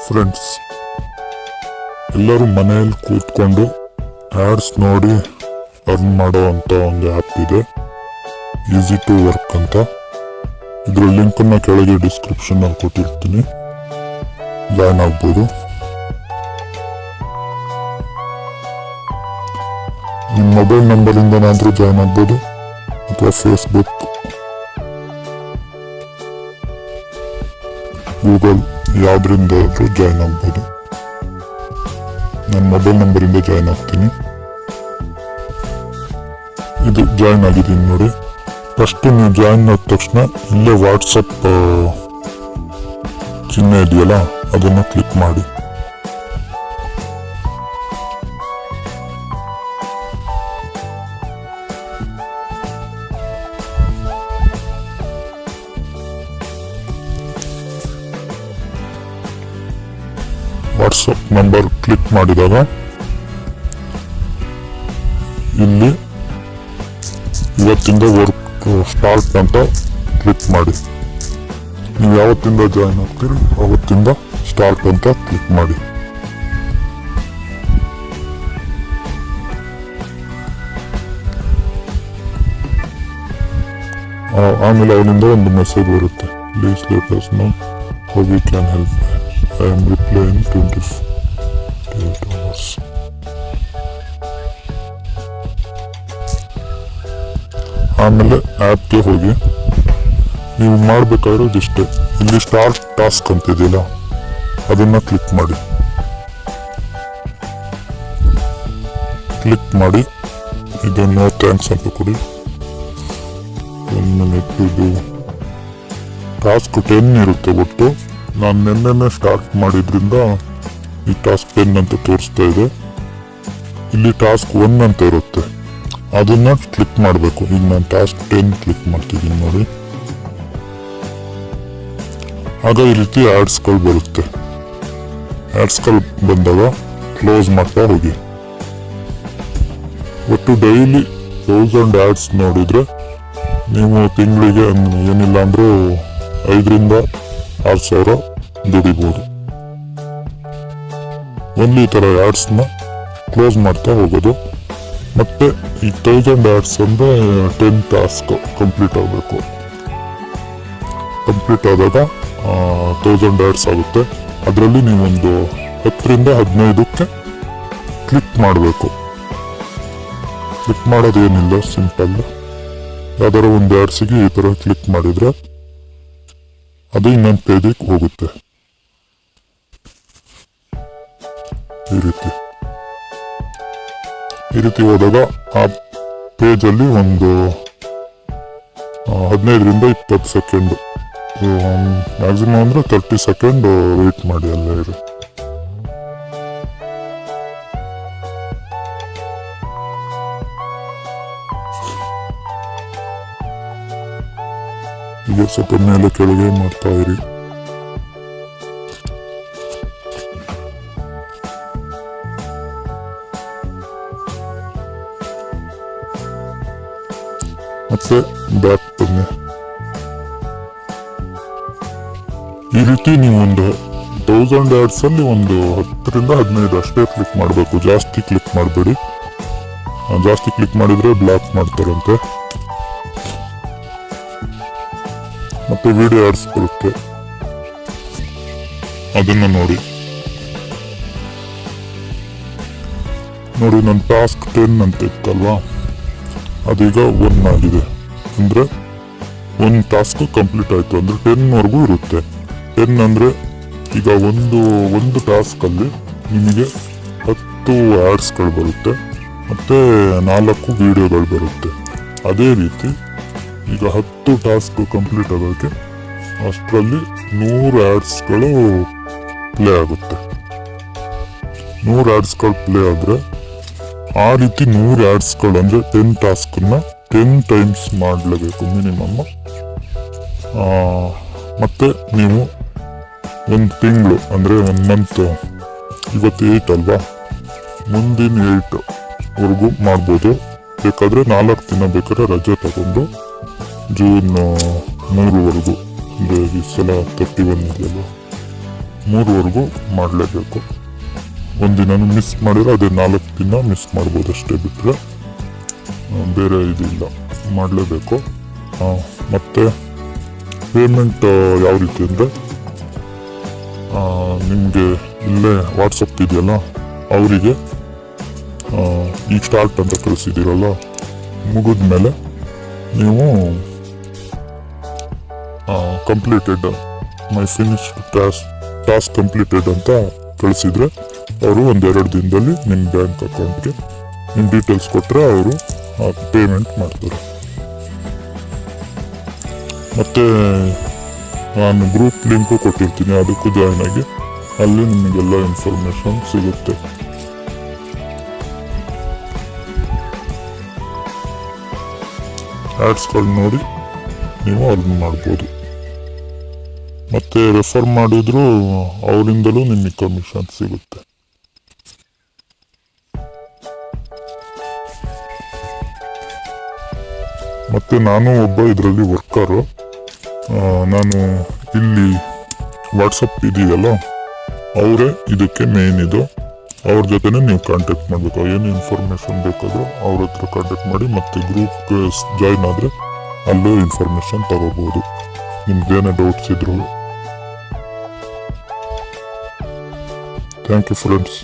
Friends, ಎಲ್ಲರೂ ಮನೆಯಲ್ಲಿ ಕೂತ್ಕೊಂಡು ಆ್ಯಡ್ಸ್ ನೋಡಿ ಅರ್ನ್ ಮಾಡೋ ಅಂಥ ಒಂದು ಆ್ಯಪ್ ಇದೆ, EASY2WORK ಅಂತ. ಇದರ ಲಿಂಕನ್ನು ಕೆಳಗೆ ಡಿಸ್ಕ್ರಿಪ್ಷನ್ನಲ್ಲಿ ಕೊಟ್ಟಿರ್ತೀನಿ, ಜಾಯ್ನ್ ಆಗ್ಬೋದು. ನಿಮ್ಮ ಮೊಬೈಲ್ ನಂಬರಿಂದನಾದರೂ ಜಾಯ್ನ್ ಆಗ್ಬೋದು ಅಥವಾ ಫೇಸ್ಬುಕ್, ಗೂಗಲ್ ಯಾವುದರಿಂದಾದರೂ ಜಾಯ್ನ್ ಆಗ್ಬೋದು. ನನ್ನ ಮೊಬೈಲ್ ನಂಬರಿಂದ ಜಾಯ್ನ್ ಆಗ್ತೀನಿ. ಇದು ಜಾಯ್ನ್ ಆಗಿದ್ದೀನಿ ನೋಡಿ. ಫಸ್ಟ್ ನೀವು ಜಾಯ್ನ್ ಆದ ತಕ್ಷಣ ಇಲ್ಲೇ ವಾಟ್ಸಪ್ ಚಿಹ್ನೆ ಇದೆಯಲ್ಲ, ಅದನ್ನು ಕ್ಲಿಕ್ ಮಾಡಿ. ವಾಟ್ಸಪ್ ನಂಬರ್ ಕ್ಲಿಕ್ ಮಾಡಿದಾಗ ಇಲ್ಲಿ ಇವತ್ತಿಂದ ವರ್ಕ್ ಸ್ಟಾರ್ಟ್ ಅಂತ ಕ್ಲಿಕ್ ಮಾಡಿ. ನೀವು ಯಾವತ್ತಿಂದ ಜಾಯ್ನ್ ಆಗ್ತೀರಿ ಅವತ್ತಿಂದ ಸ್ಟಾರ್ಟ್ ಅಂತ ಕ್ಲಿಕ್ ಮಾಡಿ. ಆಮೇಲೆ ಅವನಿಂದ ಒಂದು ಮೆಸೇಜ್ ಬರುತ್ತೆ, please let us know how we can help. I am replying 28 hours. ಆಮೇಲೆ ಆ್ಯಪ್ಗೆ ಹೋಗಿ ನೀವು ಮಾಡಬೇಕಾಗಿರೋದಿಷ್ಟೇ, ಇಲ್ಲಿ ಸ್ಟಾರ್ಟ್ ಟಾಸ್ಕ್ ಅಂತಿದೆಯಲ್ಲ ಅದನ್ನು ಕ್ಲಿಕ್ ಮಾಡಿ. ಕ್ಲಿಕ್ ಮಾಡಿ ಇದನ್ನು ಥ್ಯಾಂಕ್ಸ್ ಅಂತ ಕೊಡಿ. 1 minute. ಇದು ಟಾಸ್ಕ್ 10 ಇರುತ್ತೆ ಒಟ್ಟು. ನಾನು ನಿನ್ನೆ ಸ್ಟಾರ್ಟ್ ಮಾಡಿದ್ರಿಂದ ಈ ಟಾಸ್ಕ್ 10 ಅಂತ ತೋರಿಸ್ತಾ ಇದೆ. ಇಲ್ಲಿ ಟಾಸ್ಕ್ 1 ಅಂತ ಇರುತ್ತೆ, ಅದನ್ನ ಕ್ಲಿಕ್ ಮಾಡಬೇಕು. ಈಗ ನಾನು ಟಾಸ್ಕ್ 10 ಕ್ಲಿಕ್ ಮಾಡ್ತಿದ್ದೀನಿ ನೋಡಿ. ಆಗ ಈ ರೀತಿ ಆ್ಯಡ್ಸ್ಗಳು ಬರುತ್ತೆ. ಆ್ಯಡ್ಸ್ಗಳು ಬಂದಾಗ ಕ್ಲೋಸ್ ಮಾಡ್ತಾ ಹೋಗಿ. ಒಟ್ಟು ಡೈಲಿ 1000 ಆ್ಯಡ್ಸ್ ನೋಡಿದ್ರೆ ನೀವು ತಿಂಗಳಿಗೆ ಏನಿಲ್ಲ ಅಂದರೂ 5,000 ರಿಂದ 6,000 ದುಡಿಬೋದು. ಓನ್ಲಿ ಈ ಥರ ಆ್ಯಡ್ಸ್ನ ಕ್ಲೋಸ್ ಮಾಡ್ತಾ ಹೋಗೋದು. ಮತ್ತೆ ಈ 1000 ಆ್ಯಡ್ಸ್ ಅಂದರೆ 10 ಟಾಸ್ಕ್ ಕಂಪ್ಲೀಟ್ ಆಗಬೇಕು. ಕಂಪ್ಲೀಟ್ ಆದಾಗ 1000 ಆ್ಯಡ್ಸ್ ಆಗುತ್ತೆ. ಅದರಲ್ಲಿ ನೀವೊಂದು 10 ರಿಂದ 15ಕ್ಕೆ ಕ್ಲಿಕ್ ಮಾಡಬೇಕು. ಕ್ಲಿಕ್ ಮಾಡೋದೇನಿಲ್ಲ, ಸಿಂಪಲ್. ಯಾವ್ದಾರ ಒಂದು ಆ್ಯಡ್ಸಿಗೆ ಈ ಥರ ಕ್ಲಿಕ್ ಮಾಡಿದರೆ ಅದು ಇನ್ನೊಂದು ಪೇಜಿಗೆ ಹೋಗುತ್ತೆ. ಈ ರೀತಿ ಹೋದಾಗ ಆ ಪೇಜಲ್ಲಿ ಒಂದು 15 ರಿಂದ 20 ಸೆಕೆಂಡ್, ಮ್ಯಾಕ್ಸಿಮಮ್ ಅಂದರೆ 30 ಸೆಕೆಂಡ್ ವೆಯ್ಟ್ ಮಾಡಿ ಅಲ್ಲೇ ಇರಿ. ಈಗ ಸ್ವಲ್ಪ ಮೇಲೆ ಕೆಳಗೆ ಮಾಡ್ತಾ ಇರಿ. ಮತ್ತೆ ಬ್ಯಾಕ್ ಬನ್ನಿ. ಈ ರೀತಿ ನೀವು ಒಂದು 1000 ಆ್ಯಡ್ಸ್ ಅಲ್ಲಿ ಒಂದು 10 ರಿಂದ 15 ಅಷ್ಟೇ ಕ್ಲಿಕ್ ಮಾಡಬೇಕು. ಜಾಸ್ತಿ ಕ್ಲಿಕ್ ಮಾಡಬೇಡಿ. ಜಾಸ್ತಿ ಕ್ಲಿಕ್ ಮಾಡಿದ್ರೆ ಬ್ಲಾಕ್ ಮಾಡ್ತಾರಂತೆ. ಮತ್ತೆ ವಿಡಿಯೋ ಆ್ಯಡ್ಸ್ ಬರುತ್ತೆ, ಅದನ್ನ ನೋಡಿ. ನನ್ನ ಟಾಸ್ಕ್ 10 ಅಂತ ಇತ್ತಲ್ವಾ, ಅದೀಗ 1 ಆಗಿದೆ. ಅಂದರೆ 1 ಟಾಸ್ಕ್ ಕಂಪ್ಲೀಟ್ ಆಯಿತು. ಅಂದರೆ 10ವರೆಗೂ ಇರುತ್ತೆ. 10 ಅಂದರೆ ಈಗ ಒಂದು ಟಾಸ್ಕಲ್ಲಿ ನಿಮಗೆ 10 ಆ್ಯಡ್ಸ್ಗಳು ಬರುತ್ತೆ ಮತ್ತು 4 ವಿಡಿಯೋಗಳು ಬರುತ್ತೆ. ಅದೇ ರೀತಿ ಈಗ 10 ಟಾಸ್ಕ್ ಕಂಪ್ಲೀಟ್ ಆಗೋಕ್ಕೆ ಅಷ್ಟರಲ್ಲಿ 100 ಆ್ಯಡ್ಸ್ಗಳು ಪ್ಲೇ ಆಗುತ್ತೆ. 100 ಆ್ಯಡ್ಸ್ಗಳು ಪ್ಲೇ ಆದರೆ ಆ ರೀತಿ 100 ಆ್ಯಡ್ಸ್ಗಳು ಅಂದರೆ 10 ಟಾಸ್ಕನ್ನ 10 ಟೈಮ್ಸ್ ಮಾಡಲೇಬೇಕು ಮಿನಿಮಮ್. ಮತ್ತು ನೀವು ಒಂದು ತಿಂಗಳು ಅಂದರೆ 1 ಮಂತ್, ಇವತ್ತು 8 ಅಲ್ವಾ, ಮುಂದಿನ 8ವರೆಗೂ ಮಾಡ್ಬೋದು. ಬೇಕಾದರೆ 4 ದಿನ ಬೇಕಾದ್ರೆ ರಜೆ ತಗೊಂಡು ಜೂನ್ 3ವರೆಗೂ, ಅಂದರೆ ಈ ಸಲ 31 ಇದೆಯಲ್ಲ, 3ವರೆಗೂ ಮಾಡಲೇಬೇಕು. ಒಂದಿನೂ ಮಿಸ್ ಮಾಡಿದ್ರೆ ಅದೇ 4 ದಿನ ಮಿಸ್ ಮಾಡ್ಬೋದು ಅಷ್ಟೇ, ಬಿಟ್ಟರೆ ಬೇರೆ ಇದಿಲ್ಲ, ಮಾಡಲೇಬೇಕು. ಮತ್ತು ಪೇಮೆಂಟ್ ಯಾವ ರೀತಿ ಅಂದರೆ ನಿಮಗೆ ಇಲ್ಲೇ ವಾಟ್ಸಪ್ ಇದೆಯಲ್ಲ, ಅವರಿಗೆ ಈಗ ಸ್ಟಾರ್ಟ್ ಅಂತ ಕಳಿಸಿದ್ದೀರಲ್ಲ, ಮುಗಿದ ಮೇಲೆ ನೀವು completed my finished task completed ಅಂತ ಕಳಿಸಿದರೆ ಅವರು 1-2 ದಿನದಲ್ಲಿ ನಿಮ್ಮ ಬ್ಯಾಂಕ್ ಅಕೌಂಟ್ಗೆ ನಿಮ್ಮ ಡೀಟೇಲ್ಸ್ ಕೊಟ್ಟರೆ ಅವರು ಪೇಮೆಂಟ್ ಮಾಡ್ತಾರೆ. ಮತ್ತು ನಾನು ಗ್ರೂಪ್ ಲಿಂಕು ಕೊಟ್ಟಿರ್ತೀನಿ, ಅದಕ್ಕೂ ಜಾಯ್ನ್ ಆಗಿ, ಅಲ್ಲಿ ನಿಮಗೆಲ್ಲ ಇನ್ಫಾರ್ಮೇಷನ್ ಸಿಗುತ್ತೆ. ಆ್ಯಡ್ಸ್ಗಳು ನೋಡಿ ನೀವು ಅರ್ನ್ ಮಾಡ್ಬೋದು. ಮತ್ತು ರೆಫರ್ ಮಾಡಿದ್ರು ಅವರಿಂದಲೂ ನಿಮಗೆ ಕಮಿಷನ್ ಸಿಗುತ್ತೆ. ಮತ್ತು ನಾನು ಒಬ್ಬ ಇದರಲ್ಲಿ ವರ್ಕರು. ನಾನು ಇಲ್ಲಿ ವಾಟ್ಸಪ್ ಇದೆಯಲ್ಲ, ಅವರೇ ಇದಕ್ಕೆ ಮೇನ್ ಇದು. ಅವ್ರ ಜೊತೆನೇ ನೀವು ಕಾಂಟ್ಯಾಕ್ಟ್ ಮಾಡಬೇಕು. ಏನು ಇನ್ಫಾರ್ಮೇಷನ್ ಬೇಕಾದರೂ ಅವ್ರ ಹತ್ರ ಕಾಂಟ್ಯಾಕ್ಟ್ ಮಾಡಿ. ಮತ್ತು ಗ್ರೂಪ್ಗೆ ಜಾಯ್ನ್ ಆದರೆ ಅಲ್ಲೂ ಇನ್ಫಾರ್ಮೇಷನ್ ತಗೋಬೋದು, ನಿಮ್ಗೇನೇ ಡೌಟ್ಸ್ ಇದ್ರು. Thank you friends.